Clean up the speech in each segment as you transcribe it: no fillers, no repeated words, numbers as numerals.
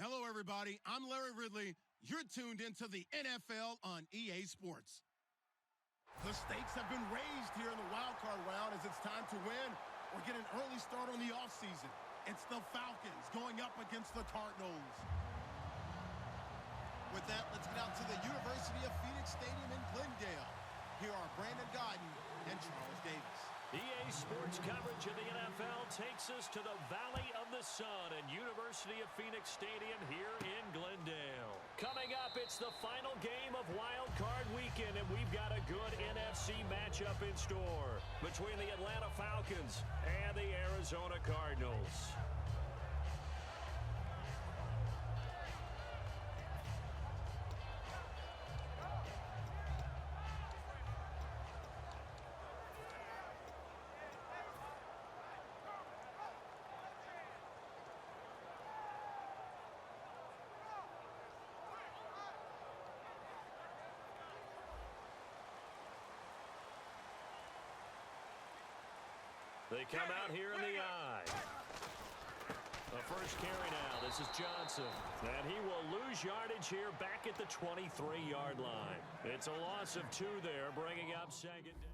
Hello, everybody. I'm Larry Ridley. You're tuned into the NFL on EA Sports. The stakes have been raised here in the Wildcard round as it's time to win or get an early start on the offseason. It's the Falcons going up against the Cardinals. With that, let's get out to the University of Phoenix Stadium in Glendale. Here are Brandon Guyton and Charles Davis. EA Sports coverage of the NFL takes us to the Valley of the Sun and University of Phoenix Stadium here in Glendale. Coming up, it's the final game of Wildcard Weekend, and we've got a good NFC matchup in store between the Atlanta Falcons and the Arizona Cardinals. They come out here in the eye. The first carry now. This is Johnson. And he will lose yardage here back at the 23-yard line. It's a loss of 2 there, bringing up second down.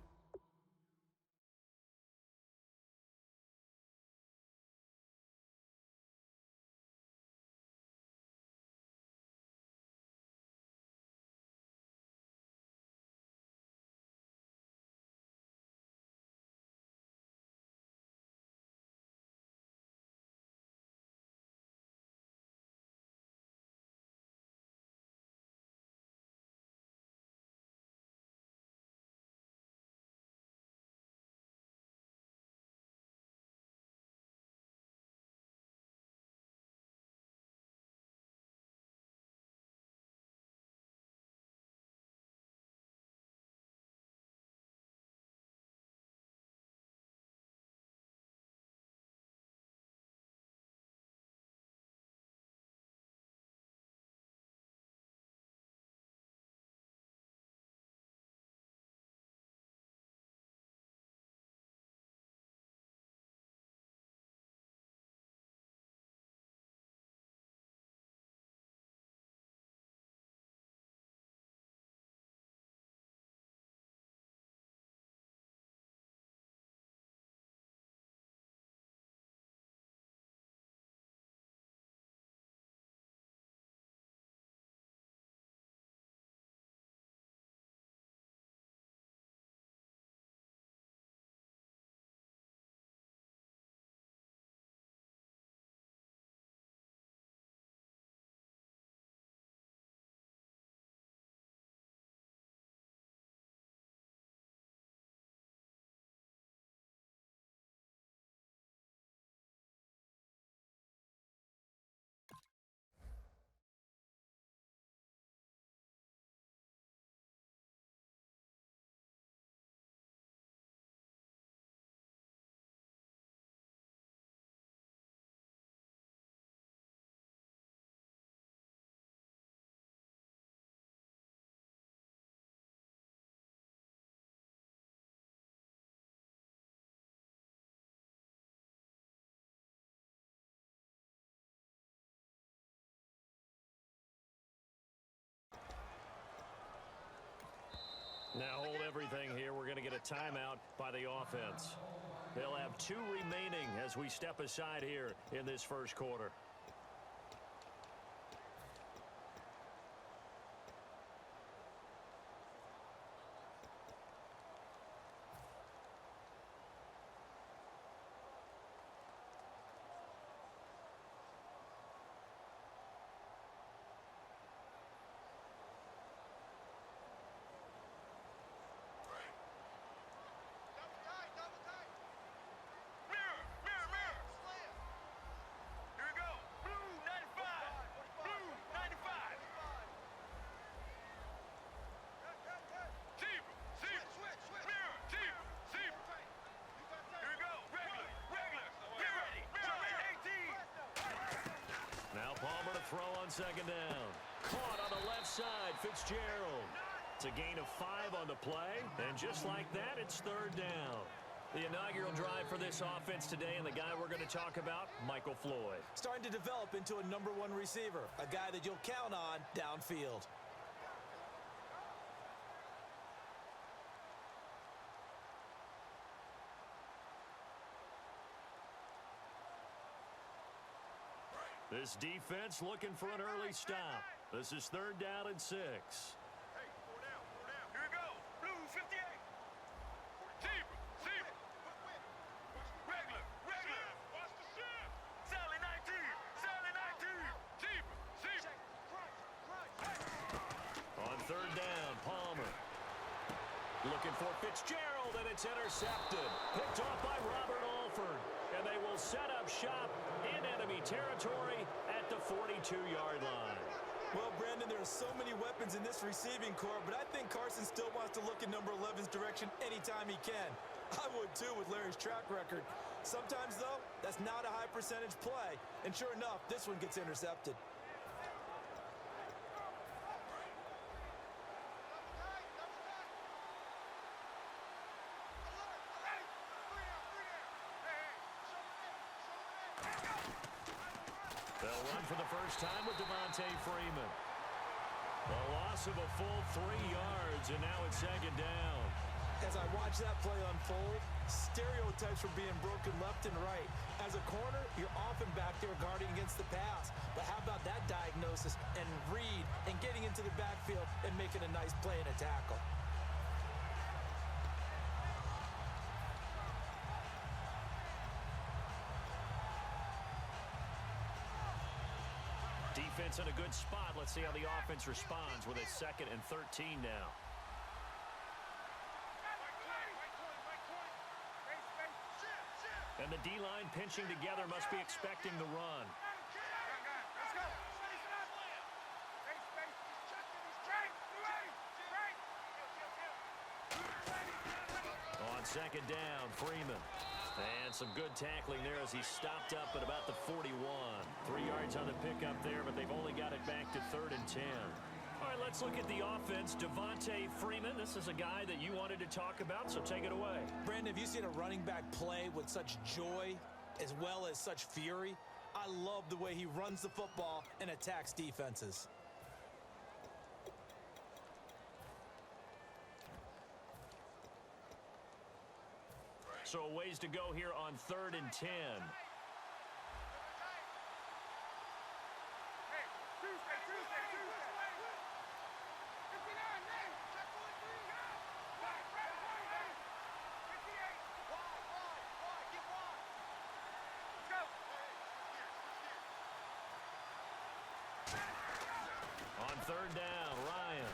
Now hold everything here. We're going to get a timeout by the offense. They'll have 2 remaining as we step aside here in this first quarter. Throw on second down. Caught on the left side, Fitzgerald. It's a gain of 5 on the play, and just like that, it's third down. The inaugural drive for this offense today, and the guy we're going to talk about, Michael Floyd. Starting to develop into a number one receiver, a guy that you'll count on downfield. This defense looking for an early stop. This is 3rd down and 6. Hey, 4 down. Here we go. Blue 58. Zebra. Regular. Watch the shift. Sally 19. Zebra. On 3rd down, Palmer. Looking for Fitzgerald, and it's intercepted. Picked off by Robert Alford. And they will set up shop in enemy territory at the 42-yard line. Well, Brandon, there are so many weapons in this receiving corps, but I think Carson still wants to look in number 11's direction anytime he can. I would, too, with Larry's track record. Sometimes, though, that's not a high-percentage play. And sure enough, this one gets intercepted. They'll run for the first time with Devontae Freeman. A loss of a full 3 yards, and now it's 2nd down. As I watch that play unfold, stereotypes were being broken left and right. As a corner, you're often back there guarding against the pass. But how about that diagnosis and read and getting into the backfield and making a nice play and a tackle? Defense in a good spot. Let's see how the offense responds with a 2nd and 13 now. And the D-line pinching together must be expecting the run. On 2nd down, Freeman. And some good tackling there as he stopped up at about the 41. 3 yards on the pickup there, but they've only got it back to 3rd and 10. All right, let's look at the offense. Devontae Freeman, this is a guy that you wanted to talk about, so take it away. Brandon, have you seen a running back play with such joy as well as such fury? I love the way he runs the football and attacks defenses. So a ways to go here on 3rd and 10. On 3rd down, Ryan.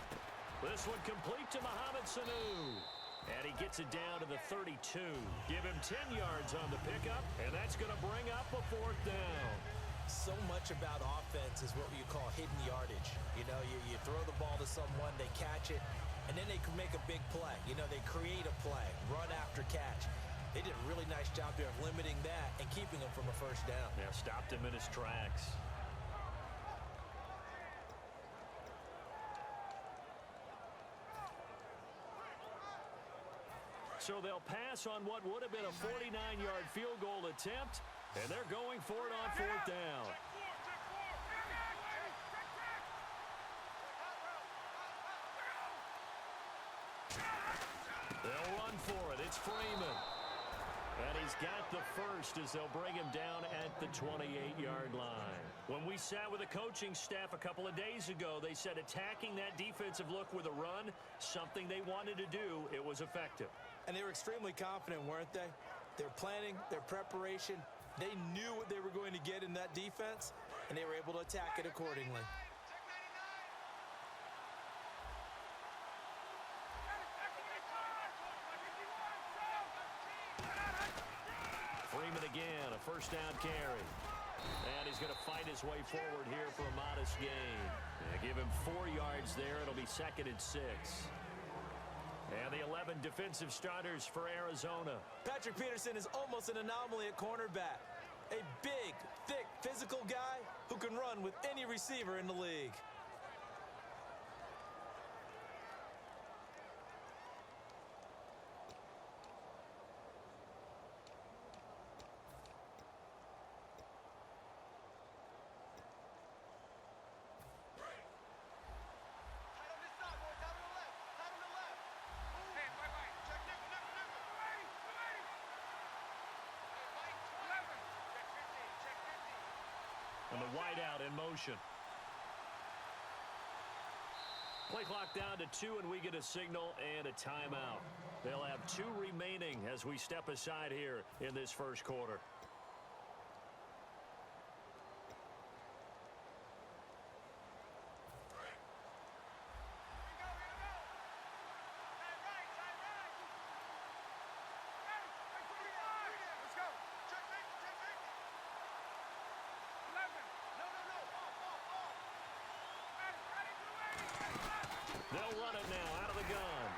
This one complete to Mohamed Sanu. And he gets it down to the 32. Give him 10 yards on the pickup, and that's going to bring up a 4th down. So much about offense is what you call hidden yardage. You know, you throw the ball to someone, they catch it, and then they can make a big play. You know, they create a play, run after catch. They did a really nice job there of limiting that and keeping him from a 1st down. Yeah, stopped him in his tracks. So they'll pass on what would have been a 49-yard field goal attempt, and they're going for it on 4th down. They'll run for it. It's Freeman. And he's got the first as they'll bring him down at the 28-yard line. When we sat with the coaching staff a couple of days ago, they said attacking that defensive look with a run, something they wanted to do, it was effective. And they were extremely confident, weren't they? Their planning, their preparation, they knew what they were going to get in that defense, and they were able to attack it accordingly. Freeman again, a 1st down carry. And he's going to fight his way forward here for a modest gain. Give him 4 yards there. It'll be 2nd and 6. And the 11 defensive starters for Arizona. Patrick Peterson is almost an anomaly at cornerback. A big, thick, physical guy who can run with any receiver in the league. Wideout in motion. Play clock down to 2, and we get a signal and a timeout. They'll have 2 remaining as we step aside here in this first quarter. They'll run it now out of the gun.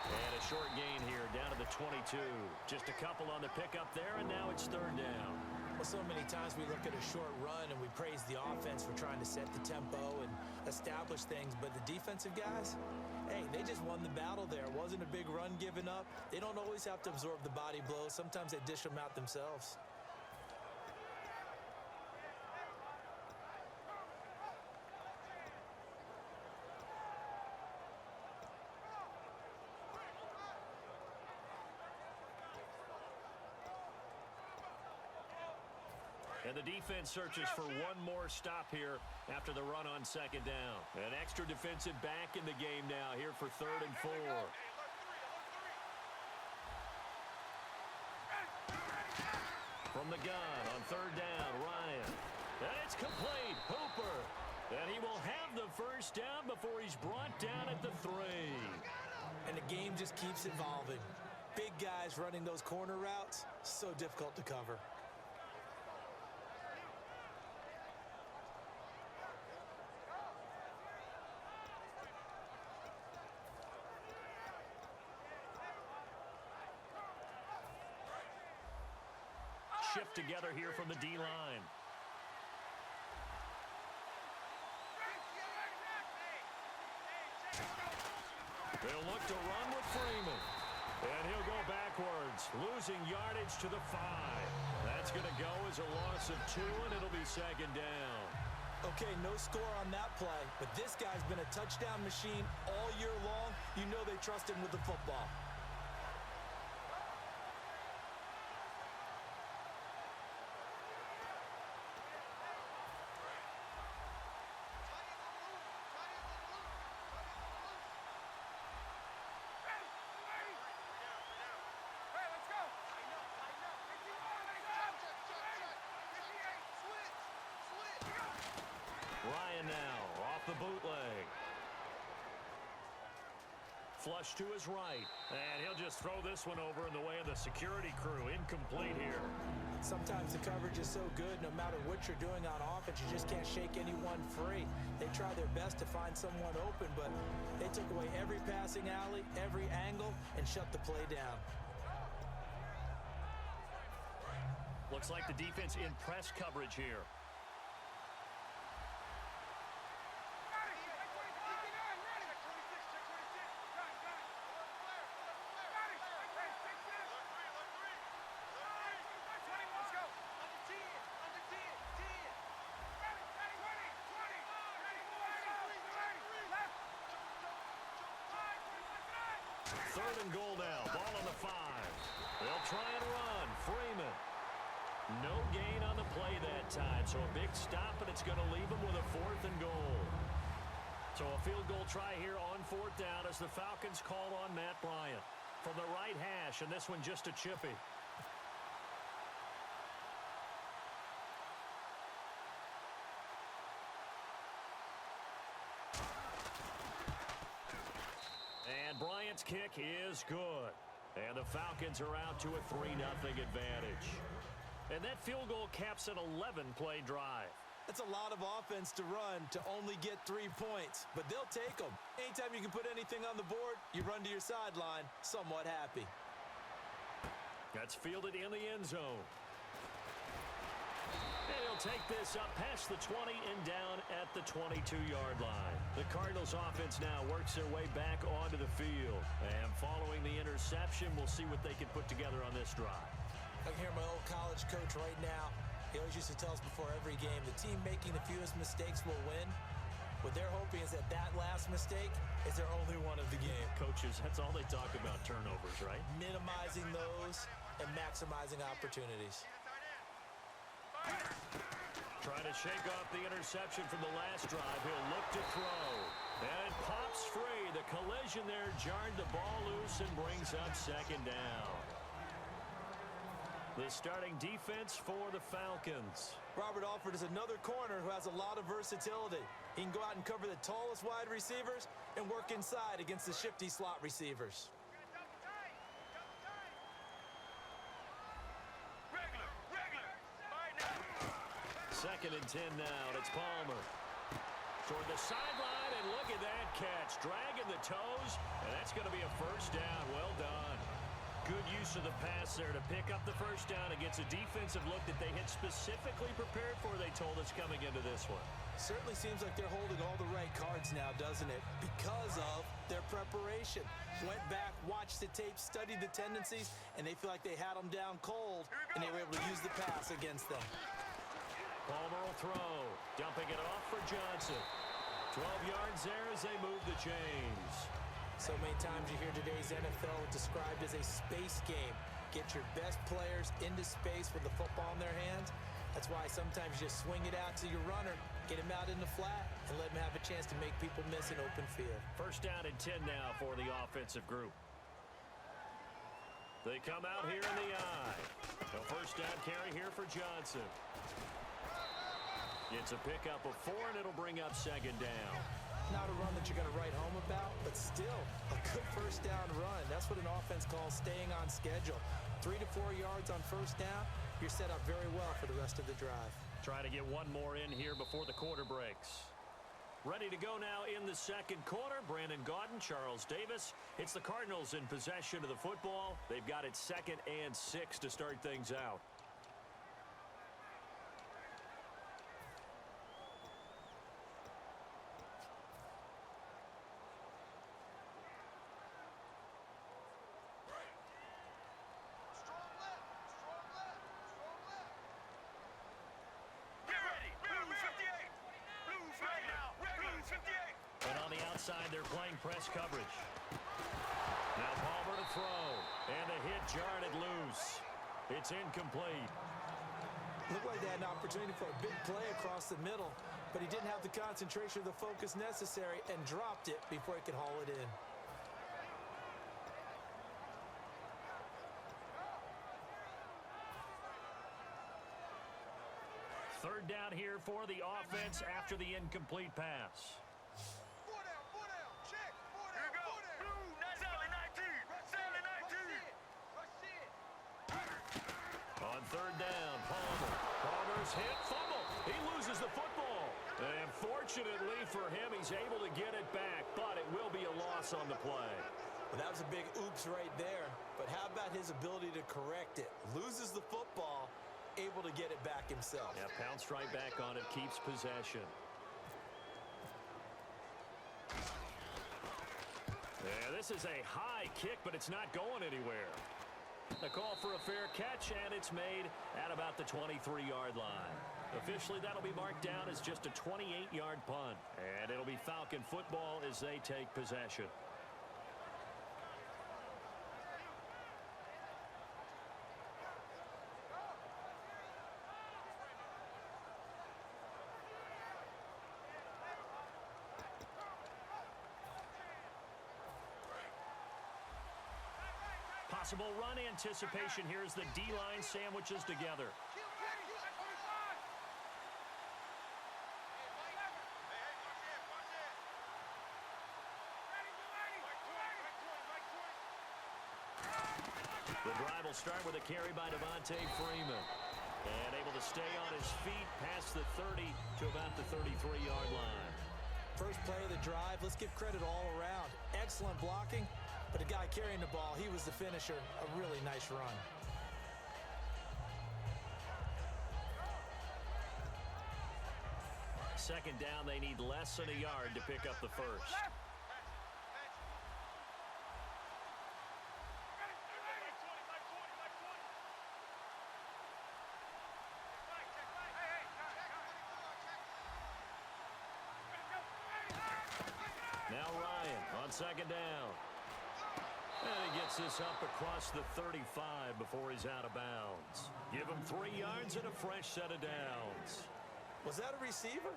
And a short gain here down to the 22. Just a couple on the pickup there, and now it's third down. Well, so many times we look at a short run and we praise the offense for trying to set the tempo and establish things, but the defensive guys, hey, they just won the battle there. It wasn't a big run given up. They don't always have to absorb the body blows. Sometimes they dish them out themselves. And the defense searches for one more stop here after the run on second down. An extra defensive back in the game now here for 3rd and 4. From the gun on 3rd down, Ryan. And it's complete. Hooper. And he will have the first down before he's brought down at the 3. And the game just keeps evolving. Big guys running those corner routes, so difficult to cover. Shift together here from the D-line. They'll look to run with Freeman. And he'll go backwards, losing yardage to the 5. That's going to go as a loss of 2, and it'll be second down. Okay, no score on that play, but this guy's been a touchdown machine all year long. You know they trust him with the football. Ryan now off the bootleg. Flush to his right. And he'll just throw this one over in the way of the security crew. Incomplete here. Sometimes the coverage is so good, no matter what you're doing on offense, you just can't shake anyone free. They try their best to find someone open, but they took away every passing alley, every angle, and shut the play down. Looks like the defense in press coverage here. Third and goal now. Ball on the 5. They'll try and run. Freeman. No gain on the play that time. So a big stop, and it's going to leave them with a 4th and goal. So a field goal try here on 4th down as the Falcons call on Matt Bryant. From the right hash, and this one just a chippy. And Bryant's kick is good. And the Falcons are out to a 3-0 advantage. And that field goal caps an 11-play drive. That's a lot of offense to run to only get 3 points, but they'll take them. Anytime you can put anything on the board, you run to your sideline somewhat happy. That's fielded in the end zone. And he'll take this up past the 20 and down at the 22-yard line. The Cardinals offense now works their way back onto the field. And following the interception, we'll see what they can put together on this drive. I can hear my old college coach right now. He always used to tell us before every game, the team making the fewest mistakes will win. What they're hoping is that that last mistake is their only one of the game. Coaches, that's all they talk about, turnovers, right? Minimizing those and maximizing opportunities. Trying to shake off the interception from the last drive. He'll look to throw. And it pops free. The collision there jarred the ball loose and brings up second down. The starting defense for the Falcons. Robert Alford is another corner who has a lot of versatility. He can go out and cover the tallest wide receivers and work inside against the shifty slot receivers. Second and 10 now. It's Palmer. Toward the sideline, and look at that catch. Dragging the toes, and that's going to be a first down. Well done. Good use of the pass there to pick up the first down against a defensive look that they had specifically prepared for, they told us, coming into this one. Certainly seems like they're holding all the right cards now, doesn't it? Because of their preparation. Went back, watched the tape, studied the tendencies, and they feel like they had them down cold, and they were able to use the pass against them. Palmer will throw. Dumping it off for Johnson. 12 yards there as they move the chains. So many times you hear today's NFL described as a space game. Get your best players into space with the football in their hands. That's why sometimes you just swing it out to your runner, get him out in the flat, and let him have a chance to make people miss an open field. First down and 10 now for the offensive group. They come out here in the eye. A first down carry here for Johnson. It's a pickup of 4, and it'll bring up second down. Not a run that you're going to write home about, but still a good first down run. That's what an offense calls staying on schedule. 3 to 4 yards on first down, you're set up very well for the rest of the drive. Try to get one more in here before the quarter breaks. Ready to go now in the second quarter. Brandon Gaudin, Charles Davis. It's the Cardinals in possession of the football. They've got it 2nd and 6 to start things out. They're playing press coverage. Now Palmer to throw. And a hit jarred it loose. It's incomplete. Looked like they had an opportunity for a big play across the middle, but he didn't have the concentration or the focus necessary and dropped it before he could haul it in. Third down here for the offense after the incomplete pass. On third down, Palmer's hit, fumble. He loses the football. And fortunately for him, he's able to get it back, but it will be a loss on the play. Well, that was a big oops right there. But how about his ability to correct it? Loses the football, able to get it back himself. Yeah, pounced right back on it, keeps possession. Yeah, this is a high kick, but it's not going anywhere. The call for a fair catch, and it's made at about the 23-yard line. Officially, that'll be marked down as just a 28-yard punt. And it'll be Falcon football as they take possession. Possible run anticipation here as the D-line sandwiches together. The drive will start with a carry by Devontae Freeman. And able to stay on his feet past the 30 to about the 33-yard line. First play of the drive, let's give credit all around. Excellent blocking. But the guy carrying the ball, he was the finisher. A really nice run. Second down, they need less than a yard to pick up the first. Now Ryan on second down. And he gets this up across the 35 before he's out of bounds. Give him 3 yards and a fresh set of downs. Was that a receiver?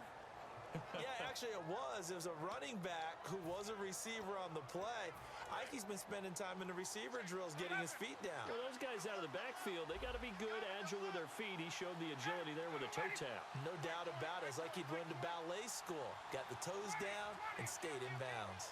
Yeah, actually it was. It was a running back who was a receiver on the play. Ikey's been spending time in the receiver drills getting his feet down. Well, those guys out of the backfield, they got to be good, agile with their feet. He showed the agility there with a toe tap. No doubt about it. It's like he'd run to ballet school. Got the toes down and stayed in bounds.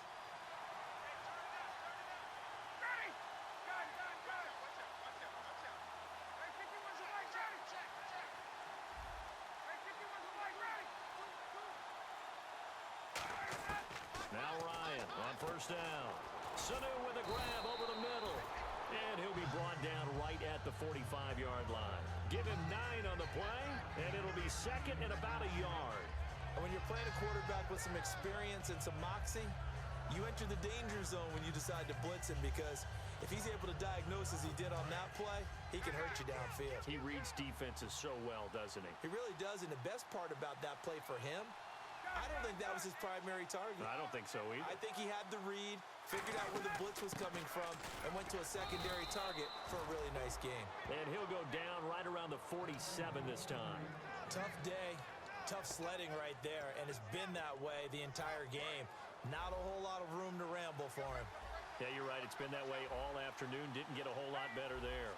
Now Ryan on first down. Sanu with a grab over the middle. And he'll be brought down right at the 45-yard line. Give him 9 on the play, and it'll be second and about a yard. And when you're playing a quarterback with some experience and some moxie, you enter the danger zone when you decide to blitz him, because if he's able to diagnose as he did on that play, he can hurt you downfield. He reads defenses so well, doesn't he? He really does, and the best part about that play for him, I don't think that was his primary target. I don't think so either. I think he had the read, figured out where the blitz was coming from, and went to a secondary target for a really nice game. And he'll go down right around the 47 this time. Tough day, tough sledding right there, and it's been that way the entire game. Not a whole lot of room to ramble for him. Yeah, you're right. It's been that way all afternoon. Didn't get a whole lot better there.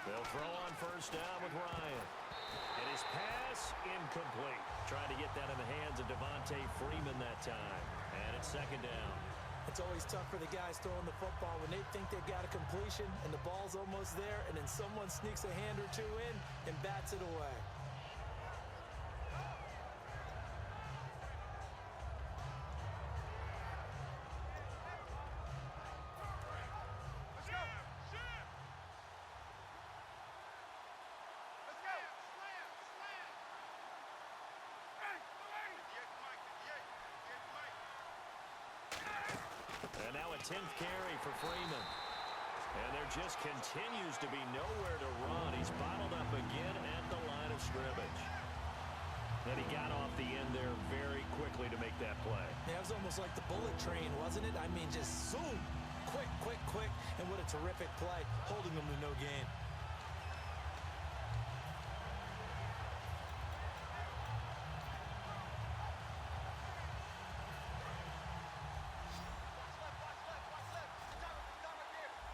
They'll throw on first down with Ryan. And his pass incomplete. Trying to get that in the hands of Devontae Freeman that time. And it's second down. It's always tough for the guys throwing the football when they think they've got a completion and the ball's almost there, and then someone sneaks a hand or two in and bats it away. And now a 10th carry for Freeman. And there just continues to be nowhere to run. He's bottled up again at the line of scrimmage. Then he got off the end there very quickly to make that play. Yeah, it was almost like the bullet train, wasn't it? I mean, just zoom. Quick, quick, quick. And what a terrific play, holding them to no gain.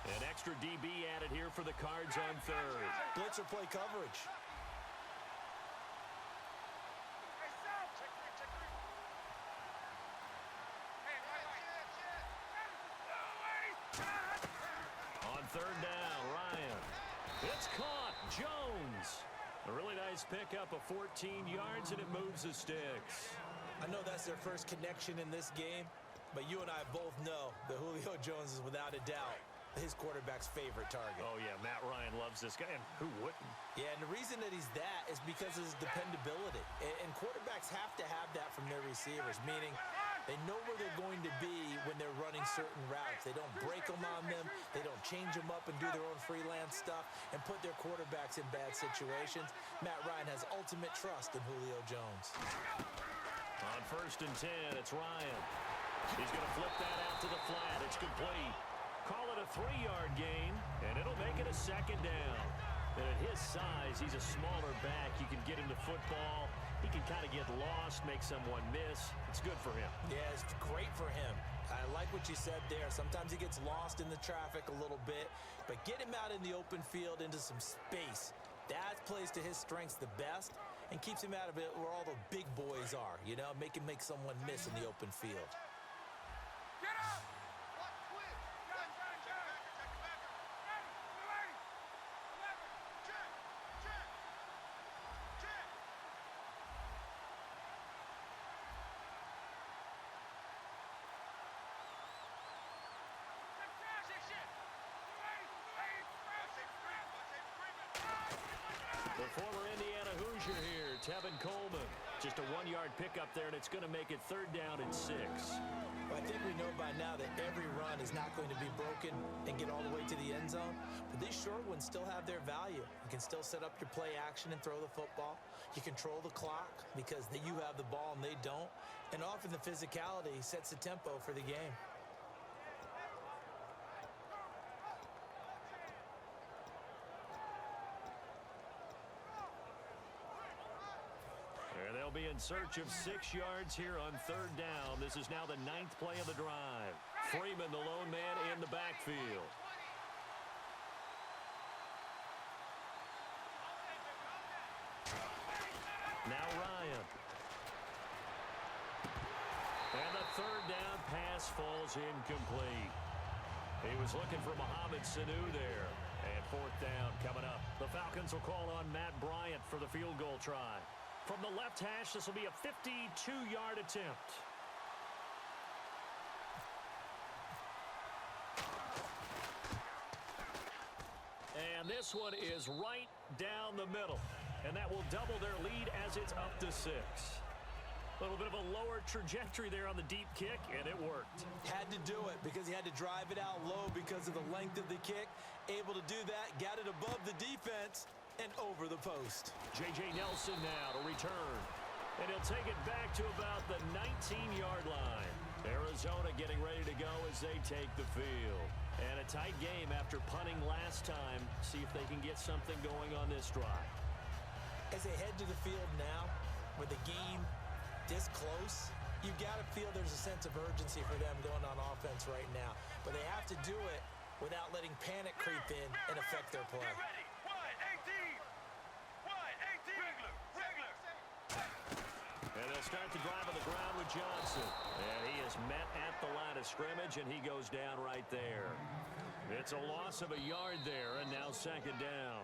An extra DB added here for the Cards on third. Blitzer play coverage. On third down, Ryan. It's caught. Jones. A really nice pickup of 14 yards, and it moves the sticks. I know that's their first connection in this game, but you and I both know that Julio Jones is without a doubt his quarterback's favorite target. Oh, yeah, Matt Ryan loves this guy, and who wouldn't? Yeah, and the reason that he's that is because of his dependability. And quarterbacks have to have that from their receivers, meaning they know where they're going to be when they're running certain routes. They don't break them on them. They don't change them up and do their own freelance stuff and put their quarterbacks in bad situations. Matt Ryan has ultimate trust in Julio Jones. On first and 10, it's Ryan. He's going to flip that out to the flat. It's complete. Call it a 3-yard gain, and it'll make it a second down. And at his size, he's a smaller back. You can get him the football. He can kind of get lost, make someone miss. It's good for him. Yeah, it's great for him. I like what you said there. Sometimes he gets lost in the traffic a little bit, but get him out in the open field into some space. That plays to his strengths the best and keeps him out of it where all the big boys are, you know, make him make someone miss in the open field. Get up! The former Indiana Hoosier here, Tevin Coleman. Just a 1-yard pickup there, and it's going to make it third down and 6. Well, I think we know by now that every run is not going to be broken and get all the way to the end zone. But these short ones still have their value. You can still set up your play action and throw the football. You control the clock because you have the ball and they don't. And often the physicality sets the tempo for the game. They'll be in search of 6 yards here on 3rd down. This is now the 9th play of the drive. Freeman, the lone man in the backfield. Now Ryan. And the 3rd down pass falls incomplete. He was looking for Mohamed Sanu there. And 4th down coming up. The Falcons will call on Matt Bryant for the field goal try. From the left hash, this will be a 52-yard attempt. And this one is right down the middle. And that will double their lead as it's up to 6. A little bit of a lower trajectory there on the deep kick, and it worked. Had to do it because he had to drive it out low because of the length of the kick. Able to do that, got it above the defense and over the post. J.J. Nelson now to return. And he'll take it back to about the 19-yard line. Arizona getting ready to go as they take the field. And a tight game after punting last time. See if they can get something going on this drive. As they head to the field now, with the game this close, you've got to feel there's a sense of urgency for them going on offense right now. But they have to do it without letting panic creep in and affect their play. And they'll start the drive on the ground with Johnson. And he is met at the line of scrimmage, and he goes down right there. It's a loss of a yard there, and now 2nd down.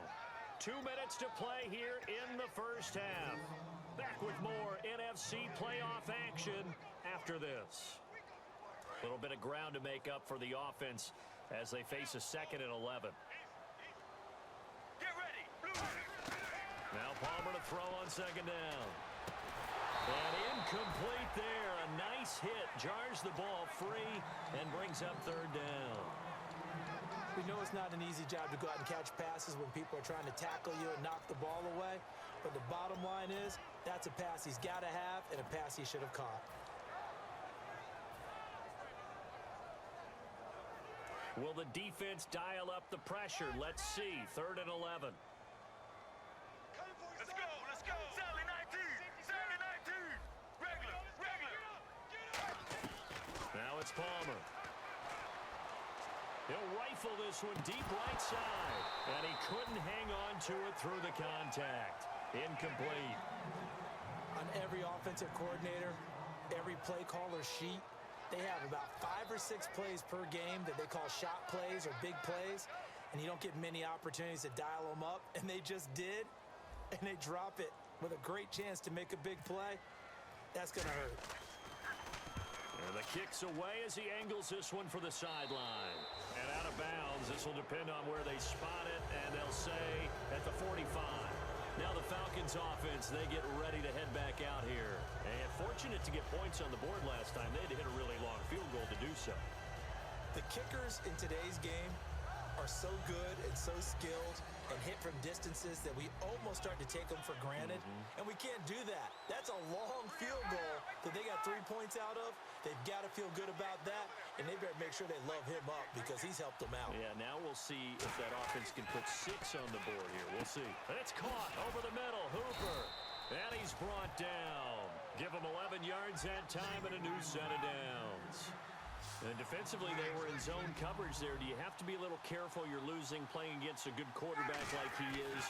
2 minutes to play here in the first half. Back with more NFC playoff action after this. A little bit of ground to make up for the offense as they face a 2nd and 11. Get ready. Now Palmer to throw on 2nd down. And incomplete there. A nice hit. Jars the ball free and brings up 3rd down. We know it's not an easy job to go out and catch passes when people are trying to tackle you and knock the ball away. But the bottom line is, that's a pass he's got to have and a pass he should have caught. Will the defense dial up the pressure? Let's see. 3rd and 11. Let's go. Let's go. Sally 19. Sally 19. Regular. Now it's Palmer. He'll rifle this one deep right side. And he couldn't hang on to it through the contact. Incomplete. On every offensive coordinator, every play caller sheet, they have about 5 or 6 plays per game that they call shot plays or big plays. And you don't get many opportunities to dial them up. And they just did. And they drop it with a great chance to make a big play. That's going to hurt. And the kick's away as he angles this one for the sideline. And out of bounds, this will depend on where they spot it, and they'll say at the 45. Now the Falcons offense, they get ready to head back out here. And fortunate to get points on the board last time. They had to hit a really long field goal to do so. The kickers in today's game are so good and so skilled and hit from distances that we almost start to take them for granted. And we can't do that. That's a long field goal that they got 3 points out of. They've got to feel good about that, and they better make sure they love him up because he's helped them out. Yeah, now we'll see if that offense can put 6 on the board here. We'll see. And it's caught over the middle. Hooper. And he's brought down. Give him 11 yards that time and a new set of downs. And defensively, they were in zone coverage there. Do you have to be a little careful? You're losing playing against a good quarterback like he is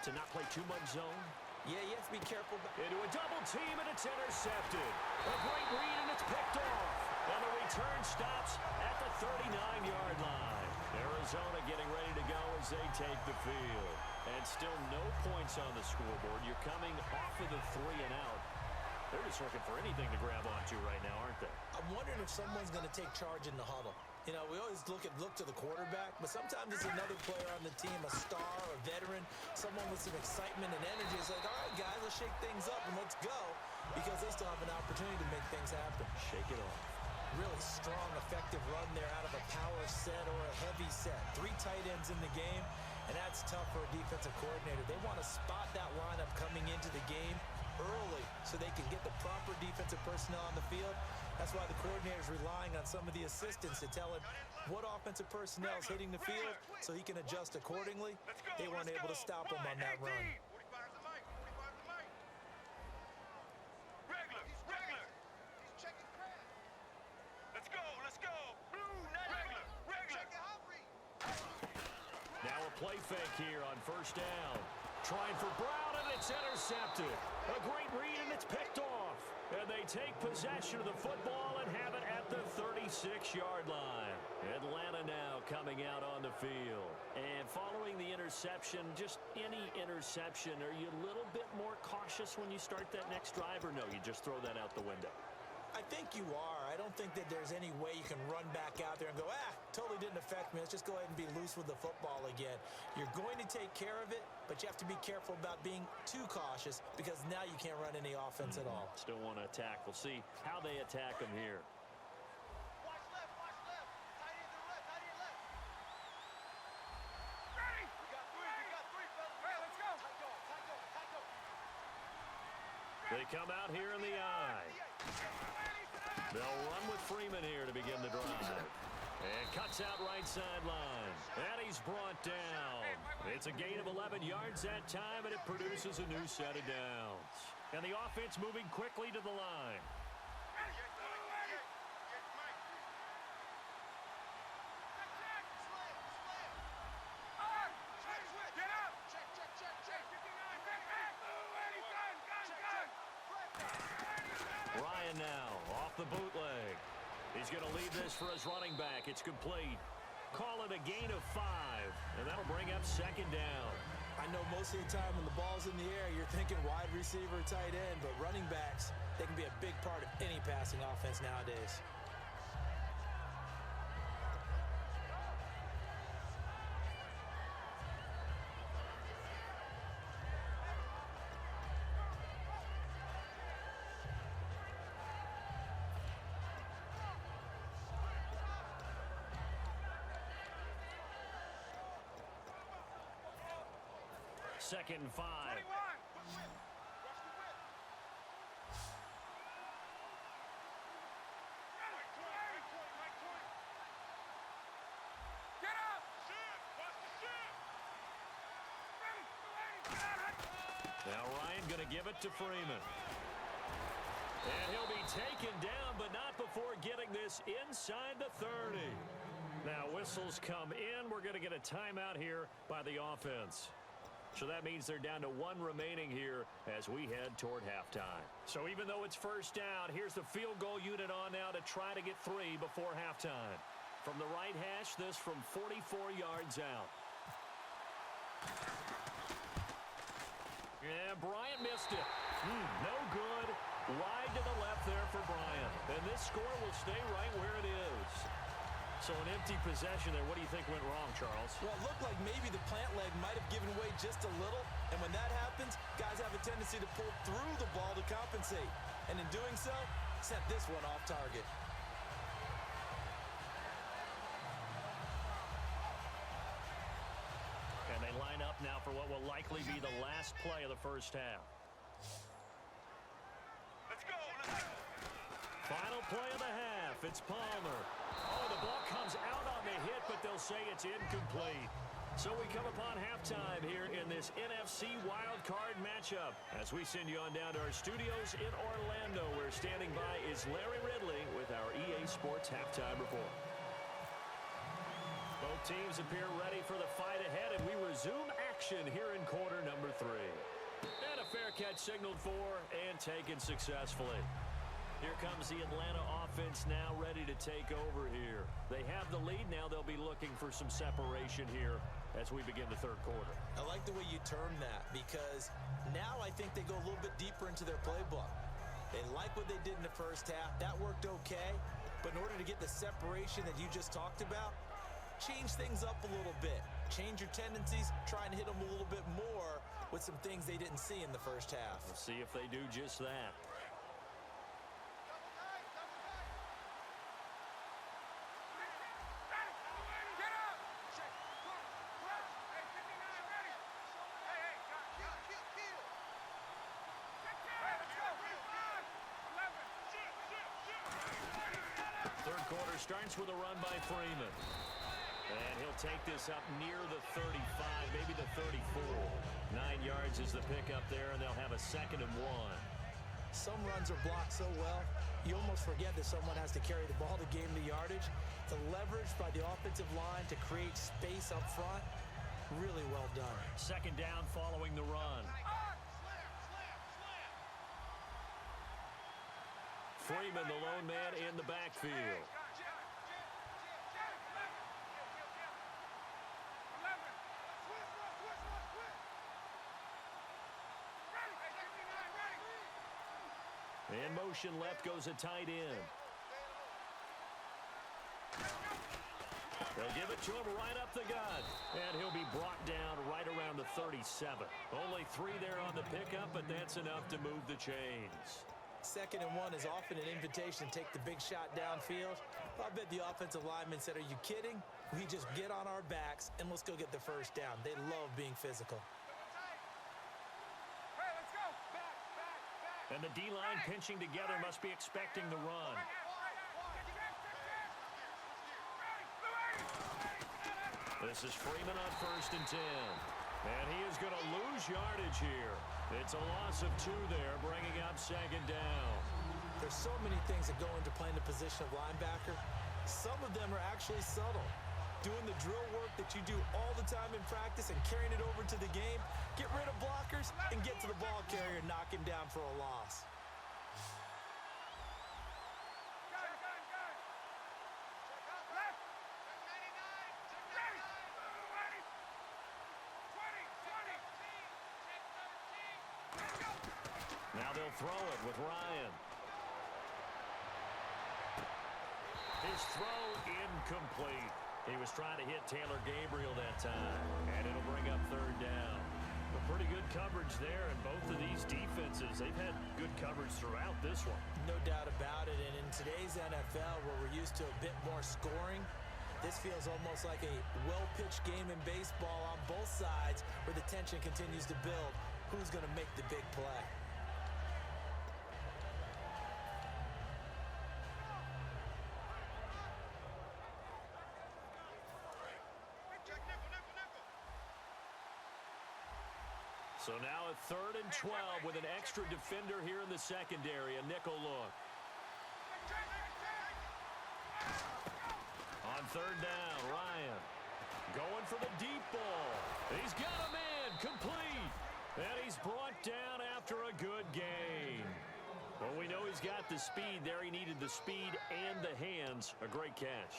to not play too much zone? Yeah, you have to be careful. Into a double team, and it's intercepted. A great read, and it's picked off. And the return stops at the 39-yard line. Arizona getting ready to go as they take the field. And still no points on the scoreboard. You're coming off of the 3 and out. They're just looking for anything to grab onto right now, aren't they? I'm wondering if someone's going to take charge in the huddle. You know, we always look to the quarterback, but sometimes it's another player on the team, a star, a veteran, someone with some excitement and energy. It's like, all right, guys, let's shake things up and let's go, because they still have an opportunity to make things happen. Shake it off. really strong, effective run there out of a power set or a heavy set. 3 tight ends in the game, and that's tough for a defensive coordinator. They want to spot that lineup coming into the game early so they can get the proper defensive personnel on the field. That's why the coordinator is relying on some of the assistants to tell him what offensive personnel is hitting the field so he can adjust accordingly. They weren't able to stop him on that run. Now a play fake here on first down. Trying for Brown, and it's intercepted. A great read, and it's picked off. And they take possession of the football and have it at the 36-yard line. Atlanta now coming out on the field. And following the interception, just any interception, are you a little bit more cautious when you start that next drive, or no, you just throw that out the window? I think you are. I don't think that there's any way you can run back out there and go, totally didn't affect me. Let's just go ahead and be loose with the football again. You're going to take care of it, but you have to be careful about being too cautious because now you can't run any offense at all. Still want to attack. We'll see how they attack them here. Watch left, tight end to the left, tight end left. Ready? We got three, fellas. Hey, let's go. Tight go. They come out here in the eye. They'll run with Freeman here to begin the drive. And cuts out right sideline. And he's brought down. It's a gain of 11 yards that time, and it produces a new set of downs. And the offense moving quickly to the line. Ryan now off the bootleg. He's going to lead this for his running back. It's complete. Call it a gain of 5, and that'll bring up second down. I know most of the time when the ball's in the air, you're thinking wide receiver, tight end, but running backs, they can be a big part of any passing offense nowadays. Second and 5. 21. Get up! Now Ryan going to give it to Freeman. And he'll be taken down, but not before getting this inside the 30. Now whistles come in. We're going to get a timeout here by the offense. So that means they're down to 1 remaining here as we head toward halftime. So even though it's first down, here's the field goal unit on now to try to get 3 before halftime. From the right hash, this from 44 yards out. Yeah, Bryant missed it. No good. Wide to the left there for Bryant. And this score will stay right where it is. So an empty possession there. What do you think went wrong, Charles? Well, it looked like maybe the plant leg might have given way just a little. And when that happens, guys have a tendency to pull through the ball to compensate. And in doing so, set this one off target. And they line up now for what will likely be the last play of the first half. Let's go. Final play of the half. It's Palmer. Oh, the ball comes out on the hit, but they'll say it's incomplete. So we come upon halftime here in this NFC Wildcard matchup. As we send you on down to our studios in Orlando, where standing by is Larry Ridley with our EA Sports Halftime Report. Both teams appear ready for the fight ahead, and we resume action here in quarter number 3. And a fair catch signaled for and taken successfully. Here comes the Atlanta offense now ready to take over here. They have the lead now. They'll be looking for some separation here as we begin the third quarter. I like the way you term that because now I think they go a little bit deeper into their playbook. They like what they did in the first half. That worked okay. But in order to get the separation that you just talked about, change things up a little bit. Change your tendencies. Try and hit them a little bit more with some things they didn't see in the first half. We'll see if they do just that. Third quarter starts with a run by Freeman. And he'll take this up near the 35, maybe the 34. 9 yards is the pickup there, and they'll have a 2nd and 1. Some runs are blocked so well, you almost forget that someone has to carry the ball to gain the yardage. The leverage by the offensive line to create space up front, really well done. 2nd down following the run. Freeman, the lone man in the backfield. In motion left goes a tight end. They'll give it to him right up the gut. And he'll be brought down right around the 37. Only 3 there on the pickup, but that's enough to move the chains. 2nd and 1 is often an invitation to take the big shot downfield. I bet the offensive lineman said, "Are you kidding? We just get on our backs and let's go get the first down." They love being physical. And the D-line pinching together must be expecting the run. This is Freeman on 1st and 10. And he is going to lose yardage here. It's a loss of 2 there, bringing up 2nd down. There's so many things that go into playing the position of linebacker. Some of them are actually subtle. Doing the drill work that you do all the time in practice and carrying it over to the game. Get rid of blockers and get to the ball carrier and knock him down for a loss. Now they'll throw it with Ryan. His throw incomplete. He was trying to hit Taylor Gabriel that time, and it'll bring up 3rd down. A pretty good coverage there, and both of these defenses, they've had good coverage throughout this one. No doubt about it, and in today's NFL, where we're used to a bit more scoring, this feels almost like a well-pitched game in baseball on both sides, where the tension continues to build. Who's going to make the big play? So now a 3rd and 12 with an extra defender here in the secondary, a nickel look. On 3rd down, Ryan going for the deep ball. He's got a man, complete. And he's brought down after a good gain. Well, we know he's got the speed there. He needed the speed and the hands. A great catch.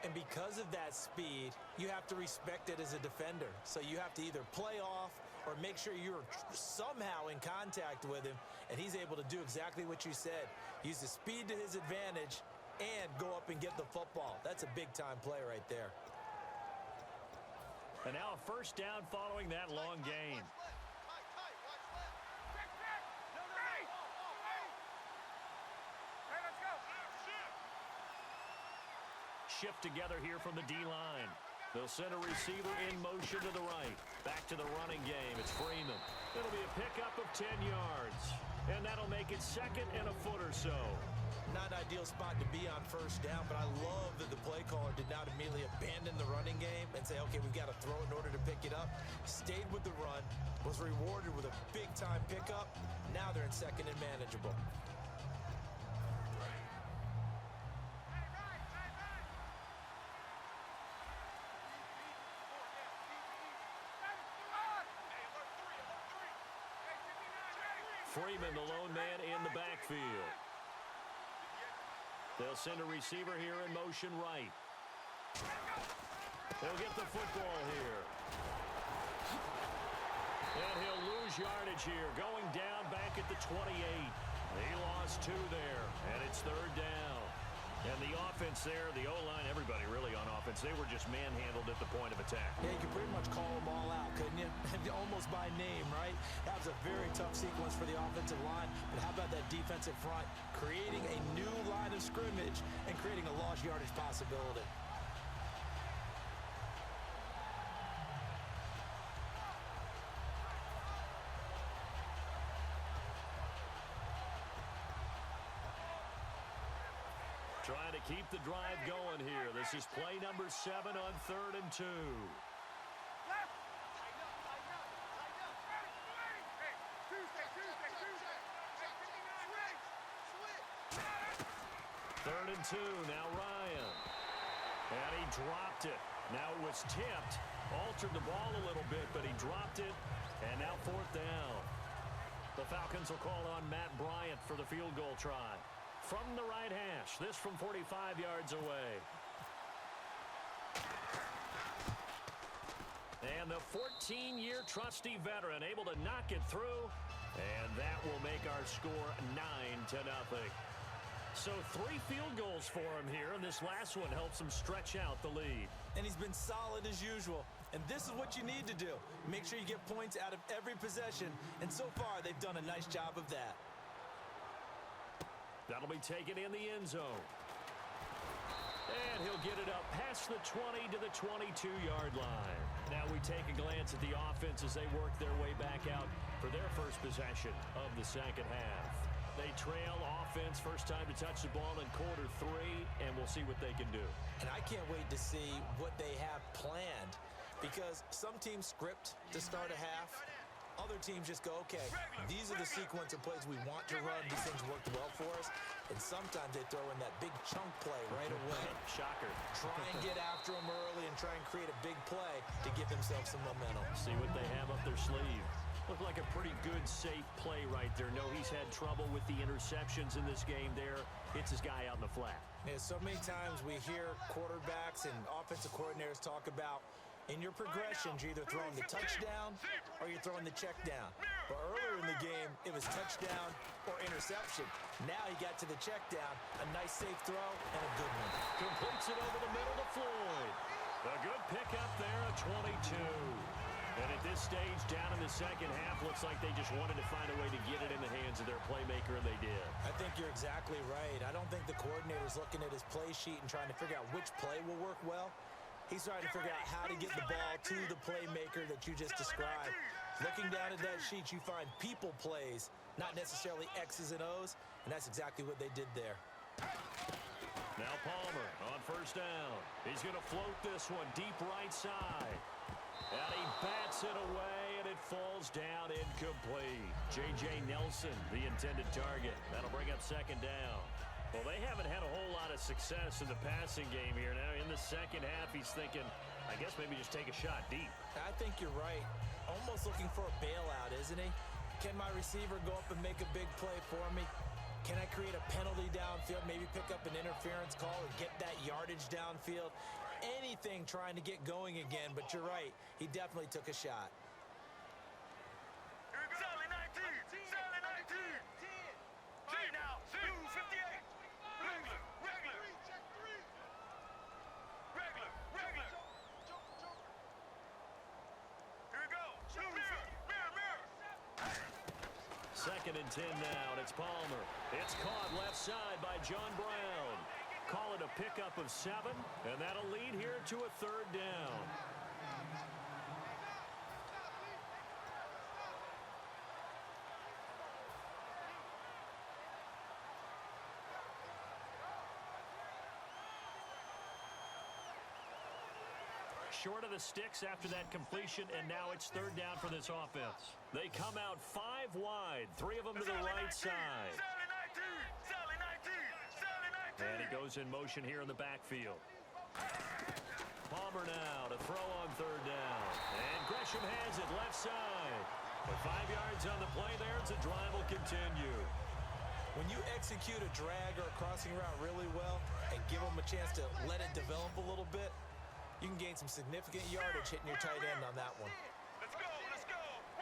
And because of that speed, you have to respect it as a defender. So you have to either play off or make sure you're somehow in contact with him, and he's able to do exactly what you said. Use the speed to his advantage and go up and get the football. That's a big-time play right there. And now a 1st down following that long gain. Shift together here from the D-line. They'll send a receiver in motion to the right. Back to the running game. It's Freeman. It'll be a pickup of 10 yards. And that'll make it 2nd and a foot or so. Not an ideal spot to be on 1st down, but I love that the play caller did not immediately abandon the running game and say, okay, we've got to throw it in order to pick it up. Stayed with the run, was rewarded with a big-time pickup. Now they're in 2nd and manageable. Freeman, the lone man in the backfield. They'll send a receiver here in motion right. He'll get the football here. And he'll lose yardage here, going down back at the 28. He lost 2 there, and it's 3rd down. And the offense there, the O-line, everybody really on offense, they were just manhandled at the point of attack. Yeah, you could pretty much call them all out, couldn't you? Almost by name, right? That was a very tough sequence for the offensive line. But how about that defensive front creating a new line of scrimmage and creating a lost yardage possibility? Trying to keep the drive going here. This is play number 7 on 3rd and 2. Third and 2, now Ryan. And he dropped it. Now it was tipped. Altered the ball a little bit, but he dropped it. And now 4th down. The Falcons will call on Matt Bryant for the field goal try. From the right hash, this from 45 yards away. And the 14-year trusty veteran able to knock it through. And that will make our score 9-0. So 3 field goals for him here, and this last one helps him stretch out the lead. And he's been solid as usual. And this is what you need to do. Make sure you get points out of every possession. And so far, they've done a nice job of that. That'll be taken in the end zone. And he'll get it up past the 20 to the 22-yard line. Now we take a glance at the offense as they work their way back out for their first possession of the second half. They trail offense, first time to touch the ball in quarter 3, and we'll see what they can do. And I can't wait to see what they have planned, because some teams script to start a half. Other teams just go, okay, these are the sequence of plays we want to run. These things worked well for us. And sometimes they throw in that big chunk play right away. Shocker. Try and get after them early and try and create a big play to give themselves some momentum. See what they have up their sleeve. Looked like a pretty good, safe play right there. No, he's had trouble with the interceptions in this game there. It's his guy out in the flat. Yeah, so many times we hear quarterbacks and offensive coordinators talk about in your progressions, you're either throwing the touchdown or you're throwing the check down. But earlier in the game, it was touchdown or interception. Now he got to the check down, a nice safe throw, and a good one. Completes it over the middle to Floyd. A good pickup there, a 22. And at this stage, down in the second half, looks like they just wanted to find a way to get it in the hands of their playmaker, and they did. I think you're exactly right. I don't think the coordinator's looking at his play sheet and trying to figure out which play will work well. He's trying to figure out how to get the ball to the playmaker that you just described. Looking down at that sheet, you find people plays, not necessarily X's and O's, and that's exactly what they did there. Now Palmer on first down. He's going to float this one deep right side. And he bats it away, and it falls down incomplete. J.J. Nelson, the intended target. That'll bring up second down. Well, they haven't had a whole lot of success in the passing game here. Now, in the second half, he's thinking, I guess maybe just take a shot deep. I think you're right. Almost looking for a bailout, isn't he? Can my receiver go up and make a big play for me? Can I create a penalty downfield, maybe pick up an interference call or get that yardage downfield? Anything trying to get going again, but you're right. He definitely took a shot. Sally 19! Sally 19! Right now, 58! Regular! Here we go! Mirror! Second and 10 now, and it's Palmer. It's caught left side by John Brown. Call it a pickup of 7, and that'll lead here to a third down. Short of the sticks after that completion, and now it's third down for this offense. They come out 5 wide, 3 of them to the right side. And he goes in motion here in the backfield. Palmer now to throw on third down. And Gresham has it left side. With 5 yards on the play there, the drive will continue. When you execute a drag or a crossing route really well and give them a chance to let it develop a little bit, you can gain some significant yardage hitting your tight end on that one. Let's go!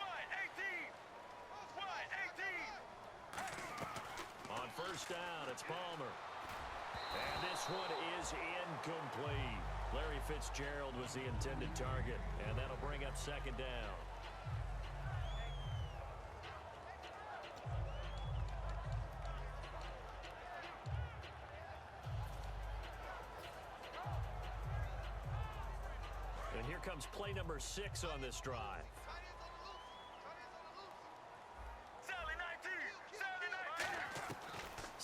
Wide 18! On first down, it's Palmer. And this one is incomplete. Larry Fitzgerald was the intended target, and that'll bring up second down. And here comes play number 6 on this drive.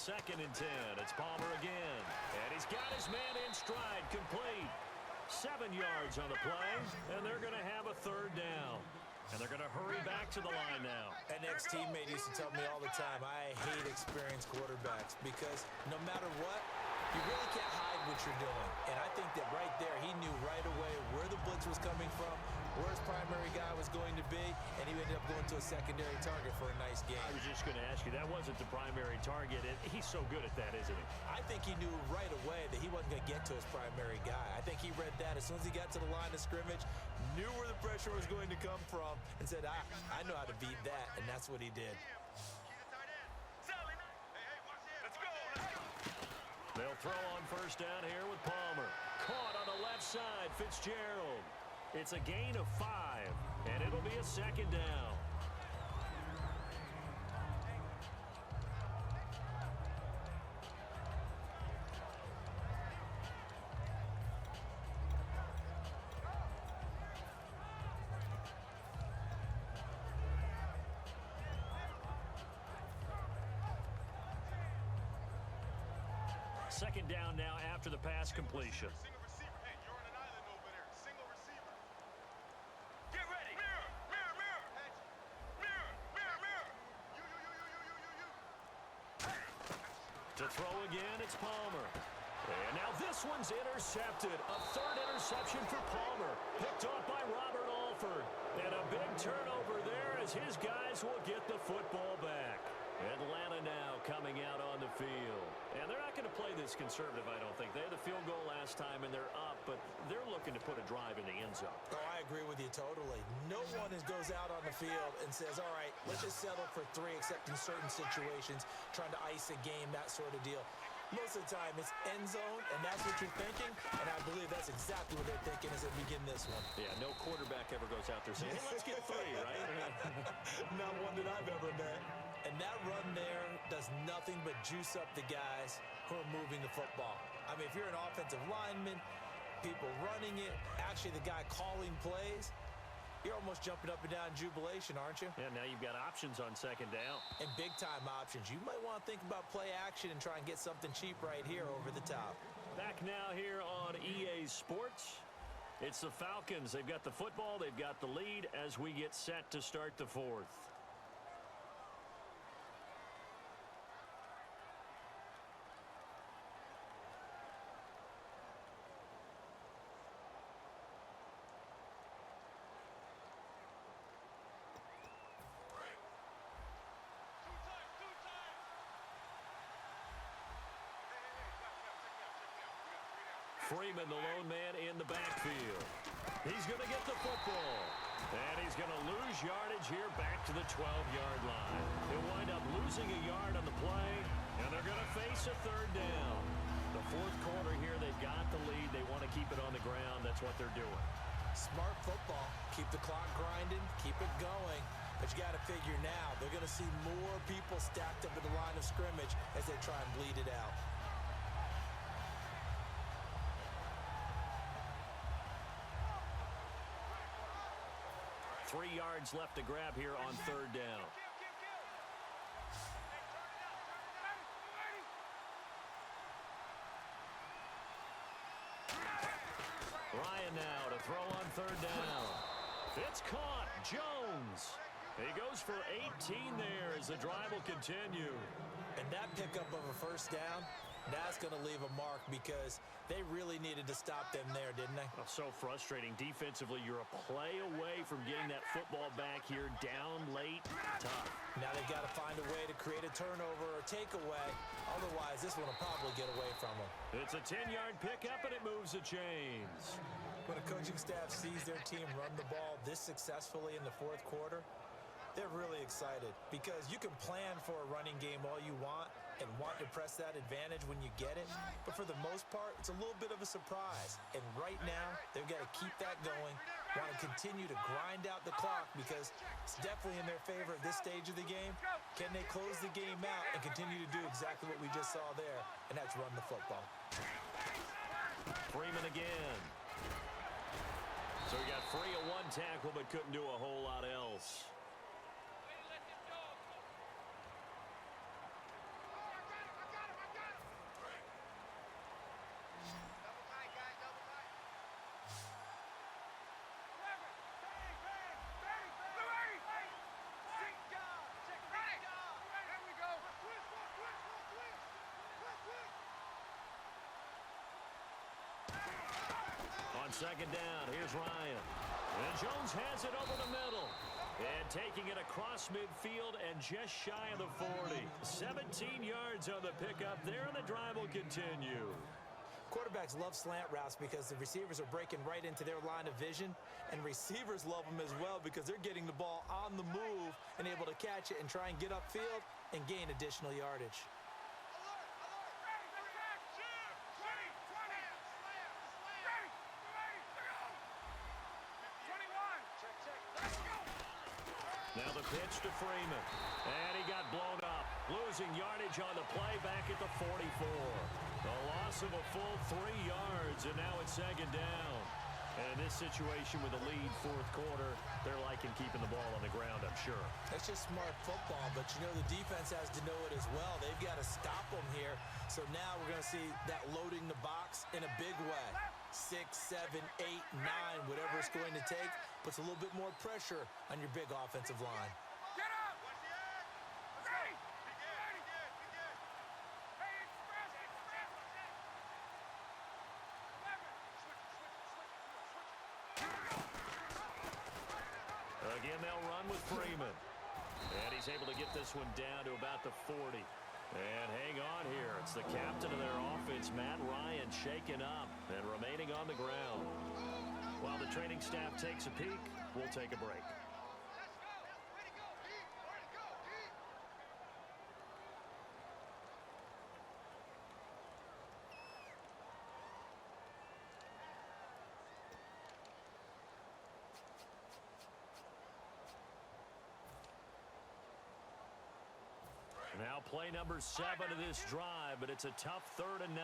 2nd and 10. It's Palmer again. And he's got his man in stride, complete. 7 yards on the play, and they're going to have a 3rd down. And they're going to hurry back to the line now. An ex-teammate used to tell me all the time, I hate experienced quarterbacks because no matter what, you really can't hide what you're doing. And I think that right there, he knew right away where the blitz was coming from, where his primary guy was going to be, and he ended up going to a secondary target for a nice game. I was just going to ask you, that wasn't the primary target, and he's so good at that, isn't he? I think he knew right away that he wasn't going to get to his primary guy. I think he read that as soon as he got to the line of scrimmage, knew where the pressure was going to come from, and said, I know how to beat that, and that's what he did. They'll throw on 1st down here with Palmer. Caught on the left side, Fitzgerald. It's a gain of 5, and it'll be a 2nd down. Second down now after the pass completion. Single receiver. Hey, you're on an island over there. Single receiver. Get ready. Mirror, mirror, mirror. Mirror, mirror, mirror. You. To throw again, it's Palmer. And now this one's intercepted. A 3rd interception for Palmer. Picked off by Robert Alford. And a big turnover there as his guys will get the football back. Atlanta now coming out on the field. And they're not going to play this conservative, I don't think. They had the field goal last time, and they're up, but they're looking to put a drive in the end zone. Oh, I agree with you totally. No one goes out on the field and says, all right, let's just settle for 3, except in certain situations, trying to ice a game, that sort of deal. Most of the time, it's end zone, and that's what you're thinking, and I believe that's exactly what they're thinking as they begin this one. Yeah, no quarterback ever goes out there saying, hey, let's get 3, right? Not one that I've ever met. And that run there does nothing but juice up the guys who are moving the football. I mean, if you're an offensive lineman, people running it, actually the guy calling plays, you're almost jumping up and down in jubilation, aren't you? Yeah, now you've got options on 2nd down. And big-time options. You might want to think about play action and try and get something cheap right here over the top. Back now here on EA Sports. It's the Falcons. They've got the football. They've got the lead as we get set to start the 4th. Freeman, the lone man in the backfield. He's going to get the football. And he's going to lose yardage here back to the 12-yard line. He'll wind up losing a yard on the play, and they're going to face a 3rd down. The 4th quarter here, they've got the lead. They want to keep it on the ground. That's what they're doing. Smart football. Keep the clock grinding. Keep it going. But you got to figure now, they're going to see more people stacked up at the line of scrimmage as they try and bleed it out. Three yards left to grab here on 3rd down. Ryan now to throw on 3rd down. It's caught. Jones. He goes for 18 there as the drive will continue. And that pickup of a 1st down, that's going to leave a mark because they really needed to stop them there, didn't they? Oh, so frustrating. Defensively, you're a play away from getting that football back here down late. Tough. Now they've got to find a way to create a turnover or takeaway. Otherwise, this one will probably get away from them. It's a 10-yard pickup, and it moves the chains. When a coaching staff sees their team run the ball this successfully in the 4th quarter, they're really excited because you can plan for a running game all you want and want to press that advantage when you get it. But for the most part, it's a little bit of a surprise. And right now, they've got to keep that going, want to continue to grind out the clock because it's definitely in their favor at this stage of the game. Can they close the game out and continue to do exactly what we just saw there, and that's run the football. Freeman again. So he got free of one tackle but couldn't do a whole lot else. second down. Here's Ryan. And Jones has it over the middle. And taking it across midfield and just shy of the 40. 17 yards on the pickup there, and the drive will continue. Quarterbacks love slant routes because the receivers are breaking right into their line of vision, and receivers love them as well because they're getting the ball on the move and able to catch it and try and get upfield and gain additional yardage. Now the pitch to Freeman. And he got blown up. Losing yardage on the play back at the 44. A loss of a full 3 yards, and now it's second down. And in this situation with a lead fourth quarter, they're liking keeping the ball on the ground, I'm sure. That's just smart football, but you know the defense has to know it as well. They've got to stop them here. So now we're going to see that loading the box in a big way. 6, 7, 8, 9, whatever it's going to take, puts a little bit more pressure on your big offensive line. Get up! Ready! Again, they'll run with Freeman. And he's able to get this one down to about the 40. And hang on here. It's the captain of their offense, Matt Ryan, shaken up and remaining on the ground. While the training staff takes a peek, we'll take a break. Now play number 7 of this drive, but it's a tough 3rd and 9.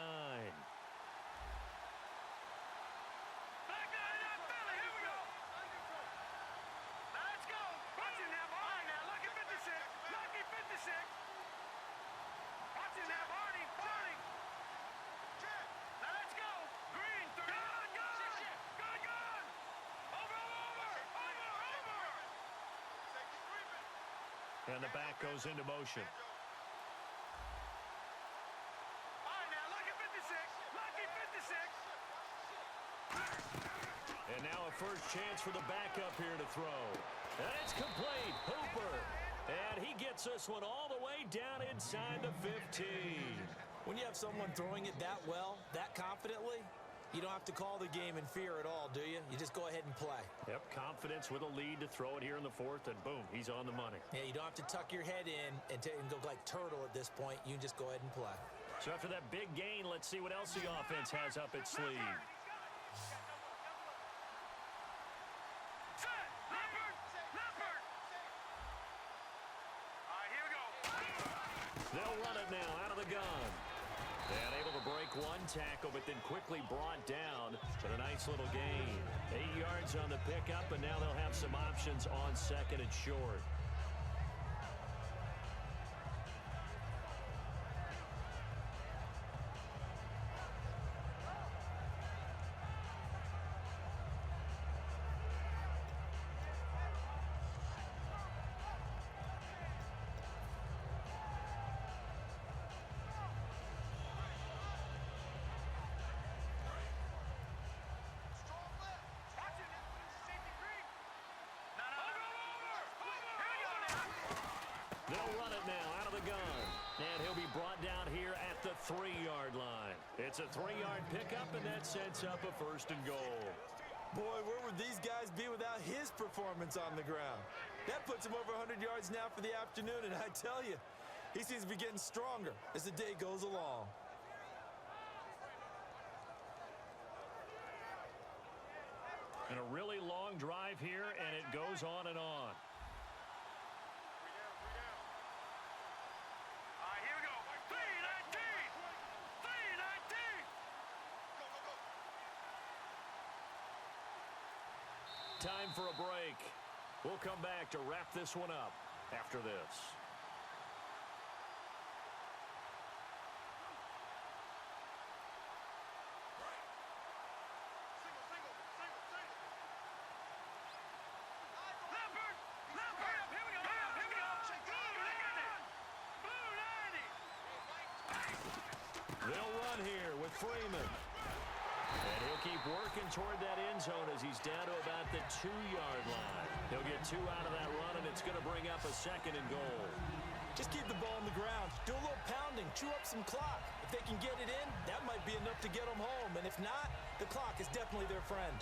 And the back goes into motion. And now a first chance for the backup here to throw. And it's complete. Hooper. And he gets this one all the way down inside the 15. When you have someone throwing it that well, that confidently, you don't have to call the game in fear at all, do you? You just go ahead and play. Yep, confidence with a lead to throw it here in the 4th, and boom, he's on the money. Yeah, you don't have to tuck your head in and go like turtle at this point. You can just go ahead and play. So after that big gain, let's see what else the offense has up its sleeve. They'll run it now out of the gun. And able to break one tackle, but then quickly brought down. But a nice little gain. 8 yards on the pickup, and now they'll have some options on 2nd and short. They'll run it now out of the gun. And he'll be brought down here at the 3-yard line. It's a 3-yard pickup, and that sets up a 1st and goal. Boy, where would these guys be without his performance on the ground? That puts him over 100 yards now for the afternoon, and I tell you, he seems to be getting stronger as the day goes along. And a really long drive here, and it goes on and on. Time for a break. We'll come back to wrap this one up after this. They'll run here with Freeman. And he'll keep working toward that end zone as he's down to about the 2-yard line. He'll get 2 out of that run, and it's going to bring up a 2nd and goal. Just keep the ball on the ground. Do a little pounding. Chew up some clock. If they can get it in, that might be enough to get them home. And if not, the clock is definitely their friend.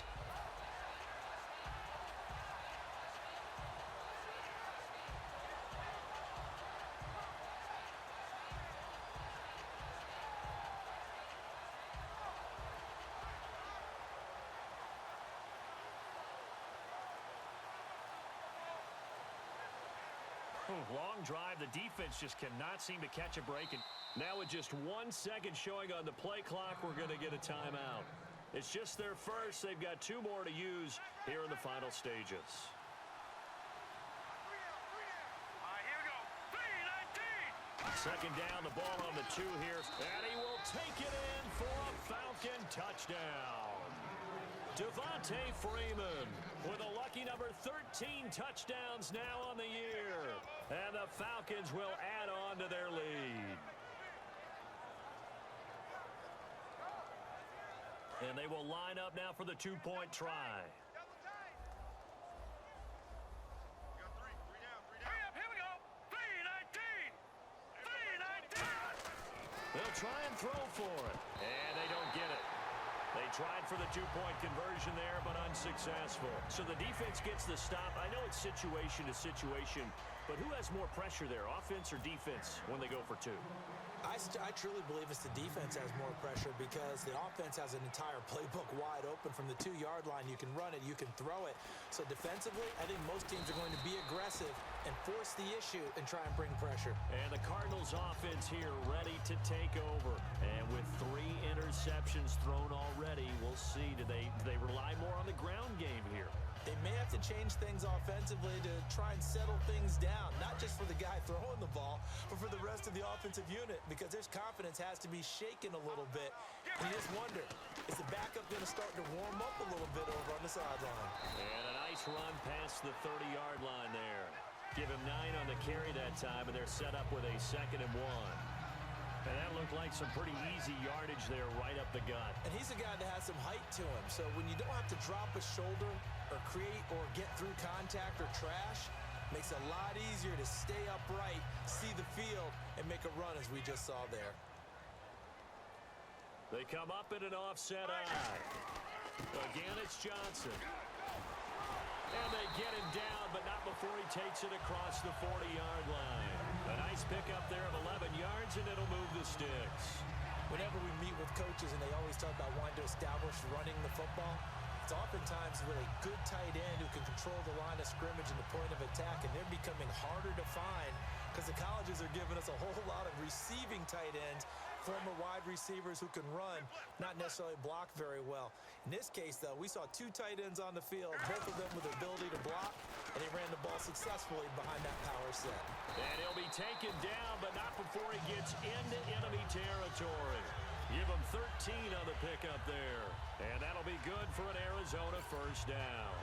Long drive. The defense just cannot seem to catch a break. And now with just 1 second showing on the play clock, we're going to get a timeout. It's just their first. They've got 2 more to use here in the final stages. All right, here we go. 3-19. Second down, the ball on the 2 here. And he will take it in for a Falcon touchdown. Devontae Freeman with a lucky number 13 touchdowns now on the year. And the Falcons will add on to their lead. And they will line up now for the 2-point try. Double tight. We got 3 down. Hurry up, here we go. 3-19. They'll try and throw for it. And they don't get it. They tried for the 2-point conversion there, but unsuccessful. So the defense gets the stop. I know it's situation to situation, but who has more pressure there, offense or defense, when they go for 2? I truly believe it's the defense has more pressure because the offense has an entire playbook wide open from the 2-yard line. You can run it, you can throw it. So defensively, I think most teams are going to be aggressive and force the issue and try and bring pressure. And the Cardinals offense here ready to take over. And with 3 interceptions thrown already, we'll see. Do they rely more on the ground game here? They may have to change things offensively to try and settle things down, not just for the guy throwing the ball, but for the rest of the offensive unit, because their confidence has to be shaken a little bit. And you just wonder, is the backup going to start to warm up a little bit over on the sideline? And a nice run past the 30-yard line there. Give him 9 on the carry that time, and they're set up with a 2nd and 1. And that looked like some pretty easy yardage there right up the gut. And he's a guy that has some height to him, so when you don't have to drop a shoulder or create or get through contact or trash, makes it a lot easier to stay upright, see the field, and make a run as we just saw there. They come up in an offset eye. Again, it's Johnson. And they get him down, but not before he takes it across the 40-yard line. A nice pickup there of 11 yards, and it'll move the sticks. Whenever we meet with coaches and they always talk about wanting to establish running the football, it's oftentimes with a good tight end who can control the line of scrimmage and the point of attack, and they're becoming harder to find because the colleges are giving us a whole lot of receiving tight ends, former wide receivers who can run, not necessarily block very well. In this case, though, we saw 2 tight ends on the field, both of them with the ability to block, and he ran the ball successfully behind that power set. And he'll be taken down, but not before he gets into enemy territory. Give him 13 on the pickup there. And that'll be good for an Arizona first down.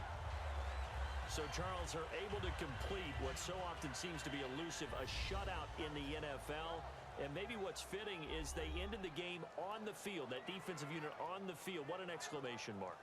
So, Charles, are able to complete what so often seems to be elusive, a shutout in the NFL. And maybe what's fitting is they ended the game on the field, that defensive unit on the field. What an exclamation mark.